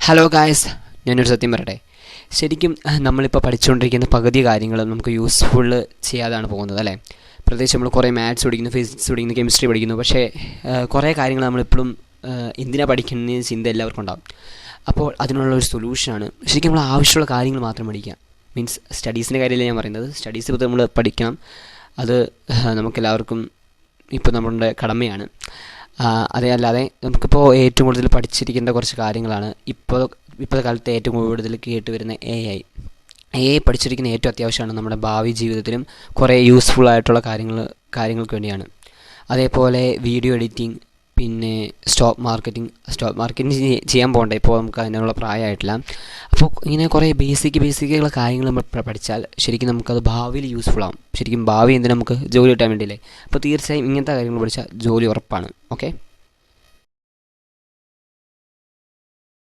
Hello guys, ഞാനൊരു സത്യം പറയട്ടെ. ശരിക്കും നമ്മളിപ്പോൾ പഠിച്ചുകൊണ്ടിരിക്കുന്ന പകുതി കാര്യങ്ങൾ നമുക്ക് യൂസ്ഫുൾ ചെയ്യാതാണ് പോകുന്നത്, അല്ലേ? പ്രത്യേകിച്ച് നമ്മൾ കുറേ മാത്സ് പഠിക്കുന്നു, ഫിസിക്സ് പഠിക്കുന്നു, കെമിസ്ട്രി പഠിക്കുന്നു. പക്ഷേ കുറേ കാര്യങ്ങൾ നമ്മളിപ്പോഴും എന്തിനാണ് പഠിക്കുന്നതെന്ന് ചിന്ത എല്ലാവർക്കും ഉണ്ടാകും. അപ്പോൾ അതിനുള്ളൊരു സൊല്യൂഷനാണ് ശരിക്കും നമ്മൾ ആവശ്യമുള്ള കാര്യങ്ങൾ മാത്രം പഠിക്കുക. മീൻസ് സ്റ്റഡീസിൻ്റെ കാര്യമല്ല ഞാൻ പറയുന്നത്. സ്റ്റഡീസ് ഇപ്പോൾ നമ്മൾ പഠിക്കണം, അത് നമുക്കെല്ലാവർക്കും ഇപ്പോൾ നമ്മുടെ കടമയാണ്. അതേ അല്ലാതെ നമുക്കിപ്പോൾ ഏറ്റവും കൂടുതൽ പഠിച്ചിരിക്കേണ്ട കുറച്ച് കാര്യങ്ങളാണ് ഇപ്പോഴത്തെ കാലത്ത് ഏറ്റവും കൂടുതൽ കേട്ട് വരുന്ന എ ഐ പഠിച്ചിരിക്കുന്ന ഏറ്റവും അത്യാവശ്യമാണ് നമ്മുടെ ഭാവി ജീവിതത്തിലും കുറേ യൂസ്ഫുൾ ആയിട്ടുള്ള കാര്യങ്ങൾക്ക് വേണ്ടിയാണ്. അതേപോലെ വീഡിയോ എഡിറ്റിംഗ്, പിന്നെ സ്റ്റോക്ക് മാർക്കറ്റിംഗ് ചെയ്യാൻ പോകണ്ടേ, ഇപ്പോൾ നമുക്ക് അതിനുള്ള പ്രായമായിട്ടില്ല. അപ്പോൾ ഇങ്ങനെ കുറേ ബേസിക്കുള്ള കാര്യങ്ങൾ നമ്മൾ പഠിച്ചാൽ ശരിക്കും നമുക്കത് ഭാവിയിൽ യൂസ്ഫുൾ ആകും. ശരിക്കും ഭാവി എന്തിനാ നമുക്ക് ജോലി കിട്ടാൻ വേണ്ടിയില്ലേ? അപ്പോൾ തീർച്ചയായും ഇങ്ങനത്തെ കാര്യങ്ങൾ പഠിച്ചാൽ ജോലി ഉറപ്പാണ്. ഓക്കെ.